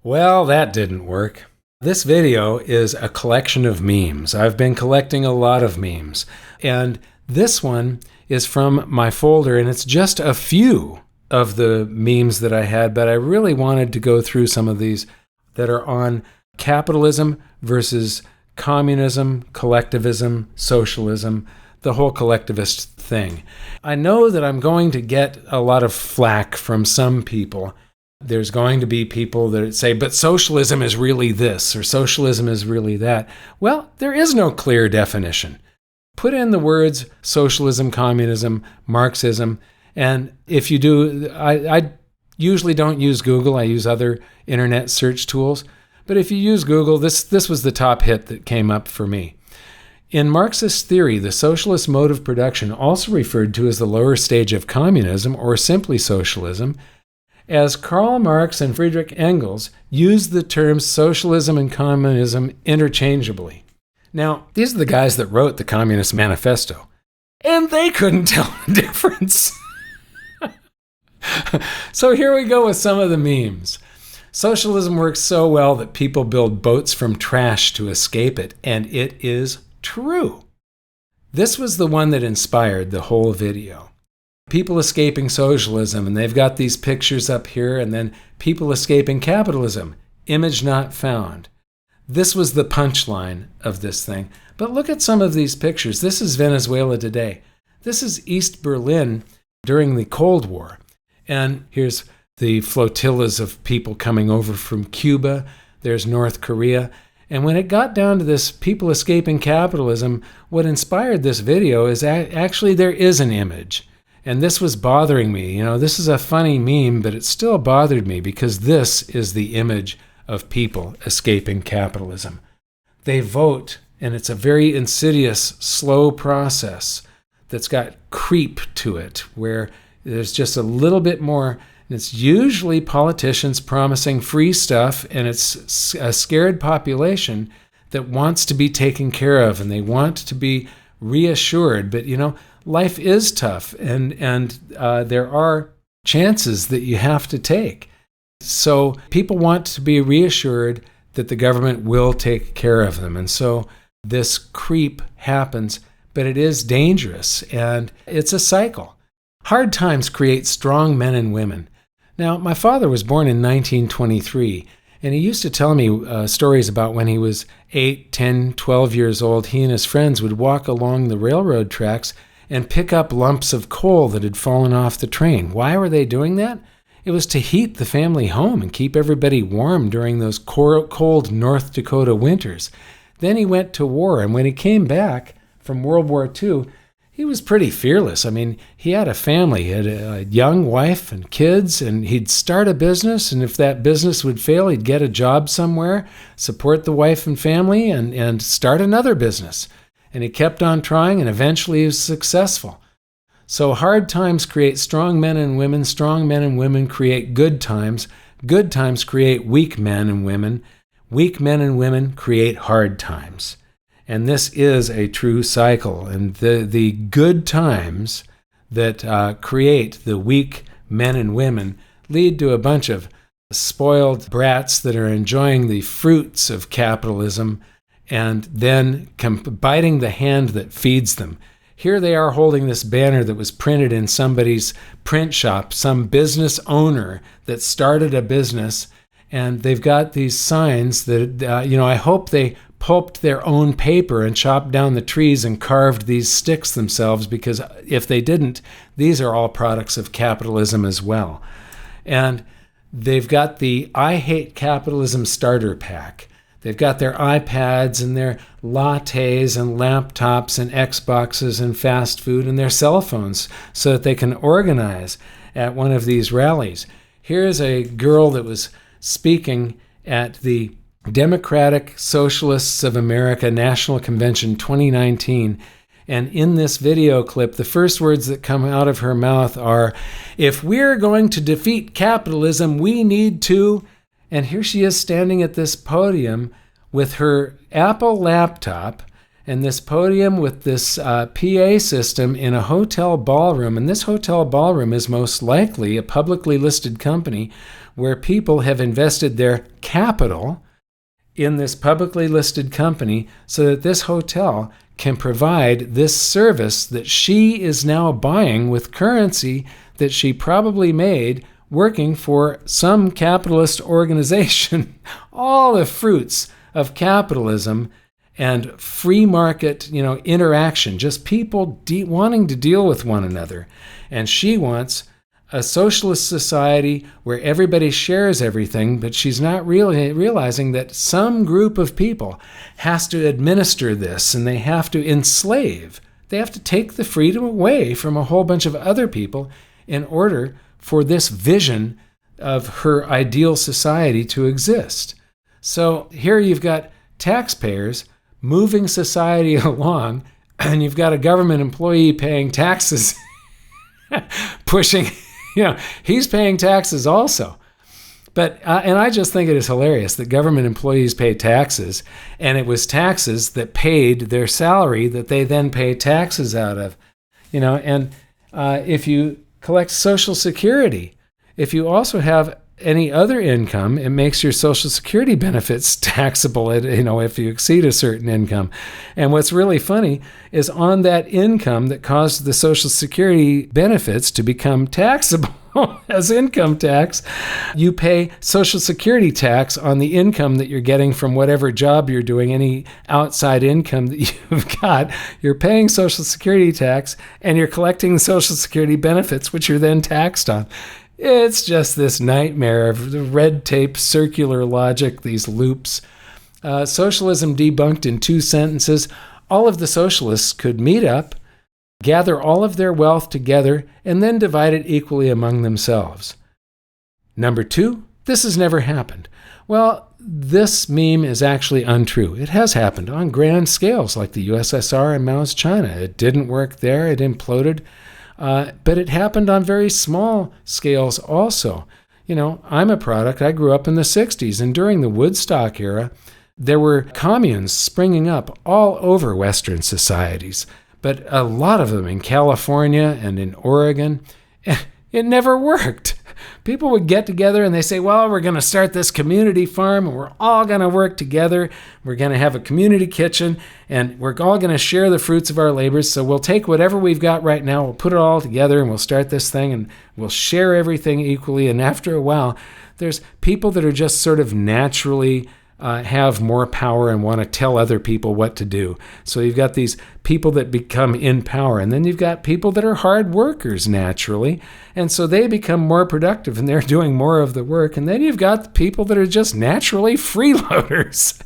Well, that didn't work. This video is a collection of memes. I've been collecting a lot of memes. And this one is from my folder, and it's just a few of the memes that I had, but I really wanted to go through some of these that are on capitalism versus communism, collectivism, socialism, the whole collectivist thing. I know that I'm going to get a lot of flack from some people. There's going to be people that say, but socialism is really this, or socialism is really that. Well, there is no clear definition. Put in the words socialism, communism, Marxism, and if you do, I usually don't use Google, I use other internet search tools, but if you use Google, this was the top hit that came up for me. In Marxist theory, the socialist mode of production, also referred to as the lower stage of communism or simply socialism, as Karl Marx and Friedrich Engels used the terms socialism and communism interchangeably. Now, these are the guys that wrote the Communist Manifesto, and they couldn't tell the difference. So here we go with some of the memes. Socialism works so well that people build boats from trash to escape it, and it is true. This was the one that inspired the whole video. People escaping socialism, and they've got these pictures up here, and then people escaping capitalism, image not found. This was the punchline of this thing. But look at some of these pictures. This is Venezuela today. This is East Berlin during the Cold War. And here's the flotillas of people coming over from Cuba. There's North Korea. And when it got down to this people escaping capitalism, what inspired this video is actually there is an image. And this was bothering me. You know, this is a funny meme, but it still bothered me because this is the image of people escaping capitalism. They vote, and it's a very insidious, slow process that's got creep to it, where there's just a little bit more. And it's usually politicians promising free stuff, and it's a scared population that wants to be taken care of, and they want to be reassured. But, you know, life is tough, and there are chances that you have to take. So people want to be reassured that the government will take care of them. And so this creep happens, but it is dangerous, and it's a cycle. Hard times create strong men and women. Now, my father was born in 1923, and he used to tell me stories about when he was 8, 10, 12 years old. He and his friends would walk along the railroad tracks and pick up lumps of coal that had fallen off the train. Why were they doing that? It was to heat the family home and keep everybody warm during those cold North Dakota winters. Then he went to war, and when he came back from World War II, he was pretty fearless. I mean, he had a family. He had a young wife and kids, and he'd start a business, and if that business would fail, he'd get a job somewhere, support the wife and family, and start another business. And he kept on trying, and eventually he was successful. So hard times create strong men and women create good times create weak men and women create hard times. And this is a true cycle, and the good times that create the weak men and women lead to a bunch of spoiled brats that are enjoying the fruits of capitalism and then biting the hand that feeds them. Here they are holding this banner that was printed in somebody's print shop, some business owner that started a business, and they've got these signs that, I hope they pulped their own paper and chopped down the trees and carved these sticks themselves, because if they didn't, these are all products of capitalism as well. And they've got the I Hate Capitalism starter pack. They've got their iPads and their lattes and laptops and Xboxes and fast food and their cell phones so that they can organize at one of these rallies. Here's a girl that was speaking at the Democratic Socialists of America National Convention 2019. And in this video clip, the first words that come out of her mouth are, "If we're going to defeat capitalism, we need to..." And here she is standing at this podium with her Apple laptop and this podium with this PA system in a hotel ballroom. And this hotel ballroom is most likely a publicly listed company where people have invested their capital in this publicly listed company so that this hotel can provide this service that she is now buying with currency that she probably made working for some capitalist organization. All the fruits of capitalism and free market, interaction, just people wanting to deal with one another. And she wants a socialist society where everybody shares everything, but she's not really realizing that some group of people has to administer this, and they have to enslave. They have to take the freedom away from a whole bunch of other people in order for this vision of her ideal society to exist. So here you've got taxpayers moving society along, and you've got a government employee paying taxes, pushing, he's paying taxes also. But, and I just think it is hilarious that government employees pay taxes, and it was taxes that paid their salary that they then pay taxes out of, and if you collect Social Security, if you also have any other income, it makes your Social Security benefits taxable, if you exceed a certain income. And what's really funny is on that income that caused the Social Security benefits to become taxable as income tax, you pay Social Security tax on the income that you're getting from whatever job you're doing, any outside income that you've got. You're paying Social Security tax, and you're collecting the Social Security benefits, which you're then taxed on. It's just this nightmare of the red tape, circular logic, these loops. Socialism debunked in 2 sentences. All of the socialists could meet up, gather all of their wealth together, and then divide it equally among themselves. Number 2, this has never happened. Well, this meme is actually untrue. It has happened on grand scales like the USSR and Mao's China. It didn't work there. It imploded. But it happened on very small scales also. I'm a product. I grew up in the 60s, and during the Woodstock era, there were communes springing up all over Western societies, but a lot of them in California and in Oregon. It never worked. People would get together and they say, well, we're going to start this community farm, and we're all going to work together. We're going to have a community kitchen, and we're all going to share the fruits of our labors. So we'll take whatever we've got right now, we'll put it all together, and we'll start this thing, and we'll share everything equally. And after a while, there's people that are just sort of naturally have more power and want to tell other people what to do. So you've got these people that become in power, and then you've got people that are hard workers naturally, and so they become more productive and they're doing more of the work. And then you've got the people that are just naturally freeloaders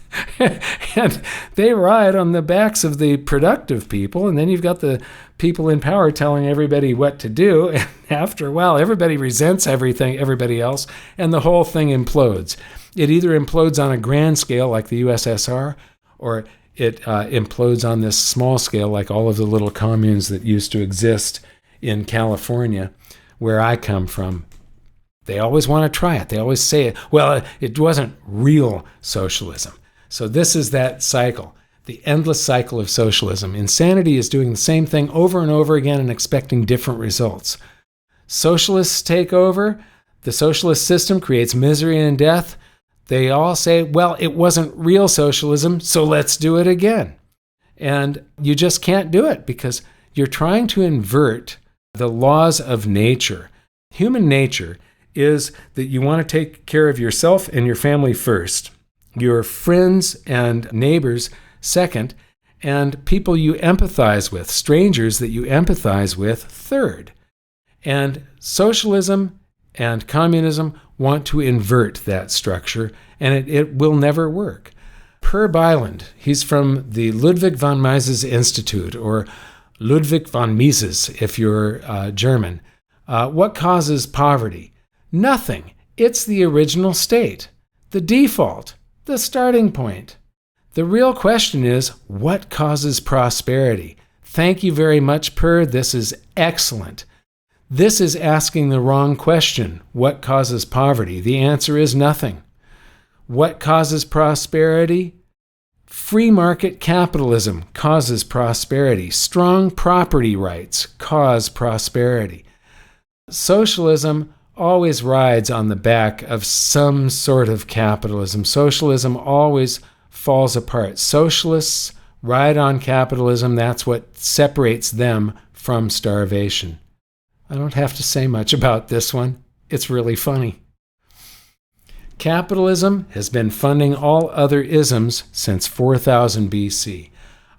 and they ride on the backs of the productive people. And then you've got the people in power telling everybody what to do, and after a while everybody resents everybody else, and the whole thing implodes. It either implodes on a grand scale like the USSR, or it implodes on this small scale like all of the little communes that used to exist in California, where I come from. They always want to try it. They always say, well, it wasn't real socialism. So this is that cycle, the endless cycle of socialism. Insanity is doing the same thing over and over again and expecting different results. Socialists take over. The socialist system creates misery and death. They all say, well, it wasn't real socialism, so let's do it again. And you just can't do it because you're trying to invert the laws of nature. Human nature is that you want to take care of yourself and your family first, your friends and neighbors second, and people you empathize with, strangers that you empathize with third. And socialism and communism want to invert that structure, and it will never work. Per Byland, he's from the Ludwig von Mises Institute, or Ludwig von Mises if you're German. What causes poverty? Nothing. It's the original state, the default, the starting point. The real question is, what causes prosperity? Thank you very much, Per. This is excellent. This is asking the wrong question. What causes poverty? The answer is nothing. What causes prosperity? Free market capitalism causes prosperity. Strong property rights cause prosperity. Socialism always rides on the back of some sort of capitalism. Socialism always falls apart. Socialists ride on capitalism. That's what separates them from starvation. I don't have to say much about this one. It's really funny. Capitalism has been funding all other isms since 4000 BC.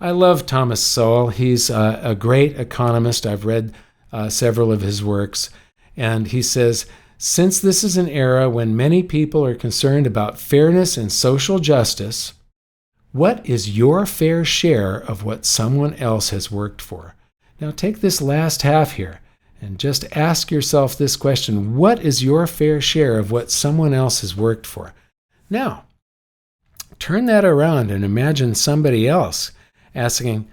I love Thomas Sowell. He's a great economist. I've read several of his works. And he says, since this is an era when many people are concerned about fairness and social justice, what is your fair share of what someone else has worked for? Now take this last half here and just ask yourself this question. What is your fair share of what someone else has worked for? Now, turn that around and imagine somebody else asking,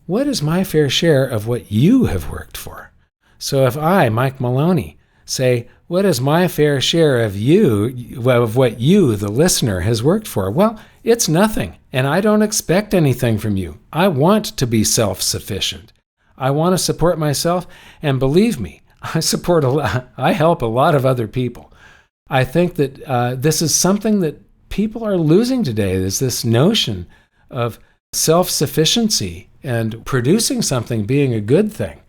what is my fair share of what you have worked for? So if I, Mike Maloney, say, what is my fair share of what you, the listener, has worked for? Well, it's nothing, and I don't expect anything from you. I want to be self-sufficient. I want to support myself, and believe me, I help a lot of other people. I think that this is something that people are losing today. There's this notion of self-sufficiency and producing something being a good thing.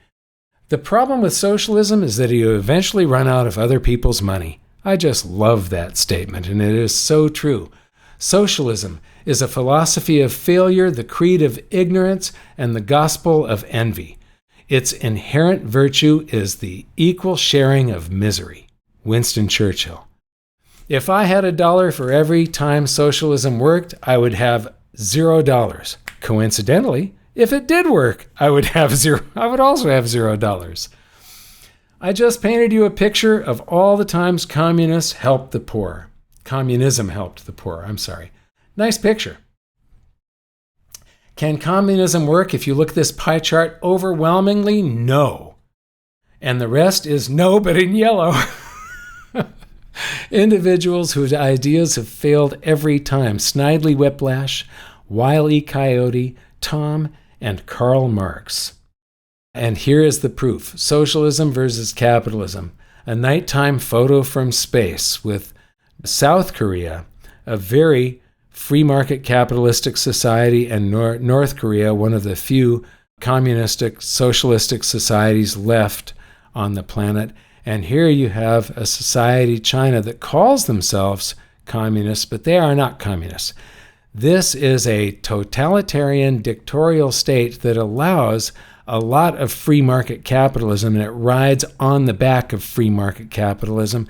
The problem with socialism is that you eventually run out of other people's money. I just love that statement, and it is so true. Socialism is a philosophy of failure, the creed of ignorance, and the gospel of envy. Its inherent virtue is the equal sharing of misery. Winston Churchill. If I had $1 for every time socialism worked, I would have $0. Coincidentally, if it did work, I would also have $0. I just painted you a picture of all the times communists helped the poor. Communism helped the poor, I'm sorry. Nice picture. Can communism work if you look at this pie chart? Overwhelmingly, no. And the rest is no, but in yellow. Individuals whose ideas have failed every time. Snidely Whiplash, Wile E. Coyote, Tom, and Karl Marx. And here is the proof. Socialism versus capitalism. A nighttime photo from space with South Korea, a very free market capitalistic society, and North Korea, one of the few communistic, socialistic societies left on the planet. And here you have a society, China, that calls themselves communists, but they are not communists. This is a totalitarian, dictatorial state that allows a lot of free market capitalism, and it rides on the back of free market capitalism.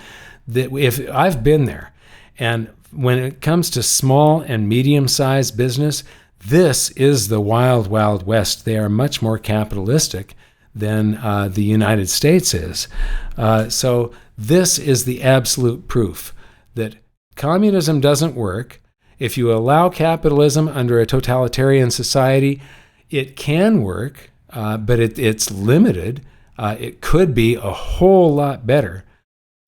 If I've been there, and when it comes to small and medium-sized business, this is the wild, wild west. They are much more capitalistic than the United States is. So this is the absolute proof that communism doesn't work. If you allow capitalism under a totalitarian society, it can work, but it's limited. It could be a whole lot better.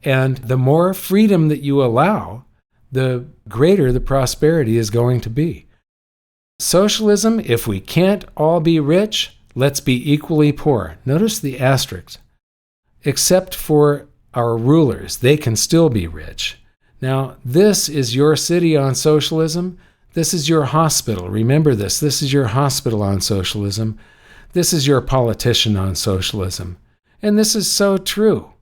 And the more freedom that you allow, the greater the prosperity is going to be. Socialism, if we can't all be rich, let's be equally poor. Notice the asterisk. Except for our rulers, they can still be rich. Now, this is your city on socialism. This is your hospital. Remember this. This is your hospital on socialism. This is your politician on socialism. And this is so true.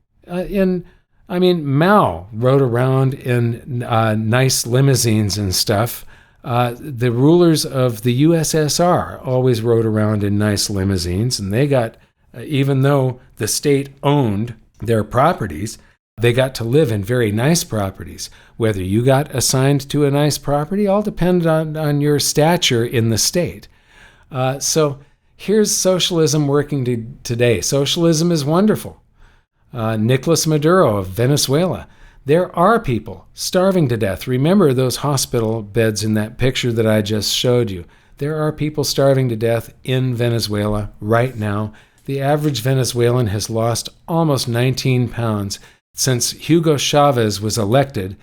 Mao rode around in nice limousines and stuff. The rulers of the USSR always rode around in nice limousines, and they got, even though the state owned their properties, they got to live in very nice properties. Whether you got assigned to a nice property all depended on your stature in the state. So here's socialism working today. Socialism is wonderful. Nicolas Maduro of Venezuela. There are people starving to death. Remember those hospital beds in that picture that I just showed you. There are people starving to death in Venezuela right now. The average Venezuelan has lost almost 19 pounds since Hugo Chavez was elected,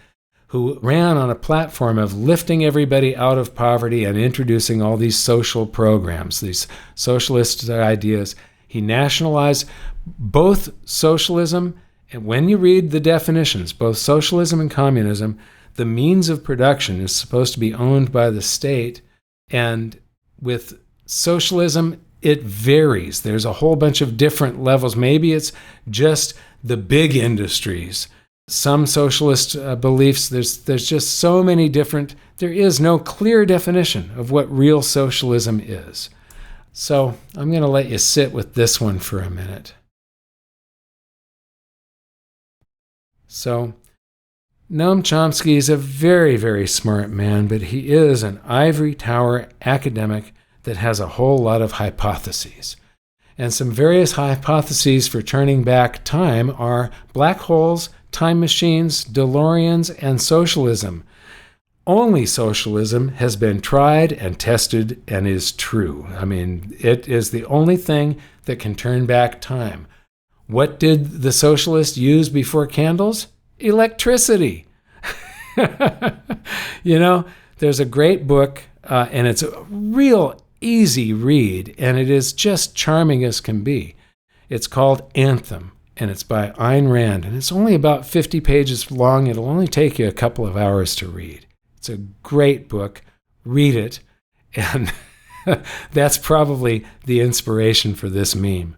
who ran on a platform of lifting everybody out of poverty and introducing all these social programs, these socialist ideas. He nationalized both socialism, and when you read the definitions, both socialism and communism, the means of production is supposed to be owned by the state. And with socialism, it varies. There's a whole bunch of different levels. Maybe it's just the big industries. Some socialist beliefs, there's just so many different, there is no clear definition of what real socialism is. So I'm going to let you sit with this one for a minute. So Noam Chomsky is a very, very smart man, but he is an ivory tower academic that has a whole lot of hypotheses. And some various hypotheses for turning back time are black holes, time machines, DeLoreans, and socialism. Only socialism has been tried and tested and is true. I mean, it is the only thing that can turn back time. What did the socialists use before candles? Electricity. You know, there's a great book, and it's a real easy read, and it is just charming as can be. It's called Anthem, and it's by Ayn Rand, and it's only about 50 pages long. It'll only take you a couple of hours to read. It's a great book. Read it, and that's probably the inspiration for this meme.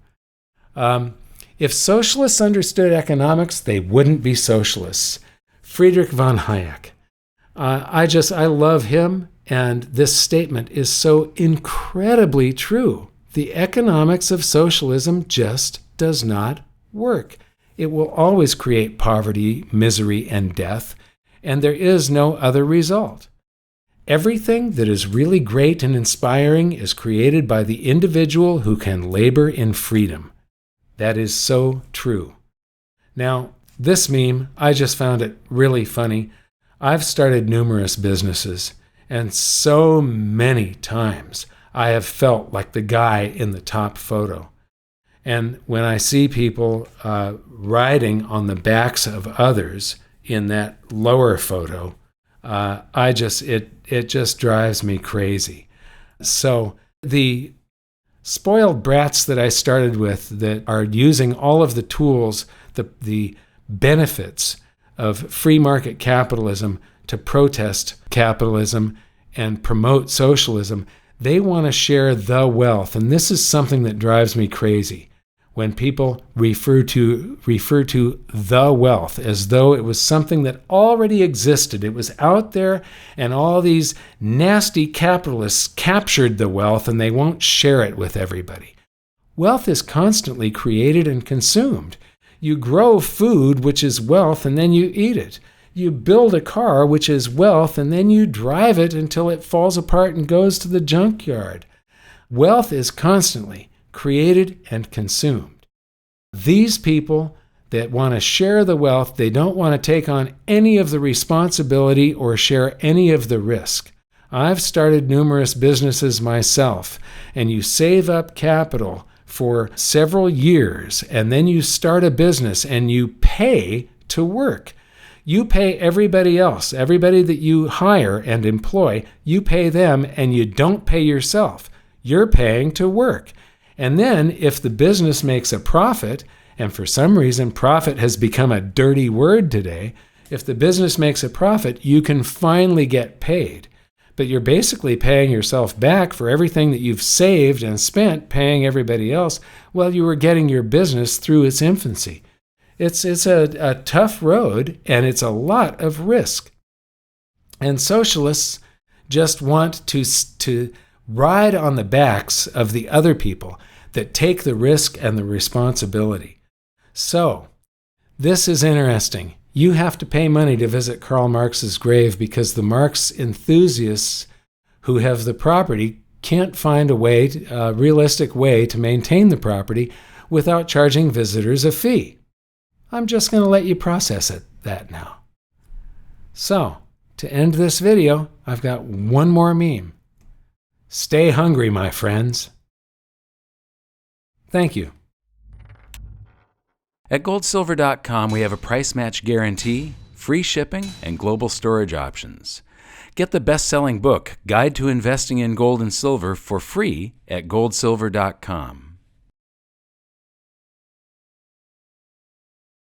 If socialists understood economics, they wouldn't be socialists. Friedrich von Hayek. I love him, and this statement is so incredibly true. The economics of socialism just does not work. It will always create poverty, misery, and death, and there is no other result. Everything that is really great and inspiring is created by the individual who can labor in freedom. That is so true. Now, this meme, I just found it really funny. I've started numerous businesses, and so many times I have felt like the guy in the top photo. And when I see people riding on the backs of others in that lower photo, it just drives me crazy. So the spoiled brats that I started with that are using all of the tools, the benefits of free market capitalism to protest capitalism and promote socialism, they want to share the wealth. And this is something that drives me crazy. When people refer to the wealth as though it was something that already existed. It was out there, and all these nasty capitalists captured the wealth, and they won't share it with everybody. Wealth is constantly created and consumed. You grow food, which is wealth, and then you eat it. You build a car, which is wealth, and then you drive it until it falls apart and goes to the junkyard. Wealth is constantly created and consumed. These people that want to share the wealth, they don't want to take on any of the responsibility or share any of the risk. I've started numerous businesses myself, and you save up capital for several years, and then you start a business and you pay to work. You pay everybody else, everybody that you hire and employ, you pay them, and you don't pay yourself. You're paying to work. And then if the business makes a profit, and for some reason profit has become a dirty word today, if the business makes a profit, you can finally get paid. But you're basically paying yourself back for everything that you've saved and spent paying everybody else while you were getting your business through its infancy. It's a tough road, and it's a lot of risk. And socialists just want to ride on the backs of the other people that take the risk and the responsibility. So, this is interesting. You have to pay money to visit Karl Marx's grave because the Marx enthusiasts who have the property can't find a realistic way to maintain the property without charging visitors a fee. I'm just going to let you process that now. So, to end this video, I've got one more meme. Stay hungry, my friends. Thank you. At goldsilver.com, we have a price match guarantee, free shipping, and global storage options. Get the best-selling book, Guide to Investing in Gold and Silver, for free at goldsilver.com.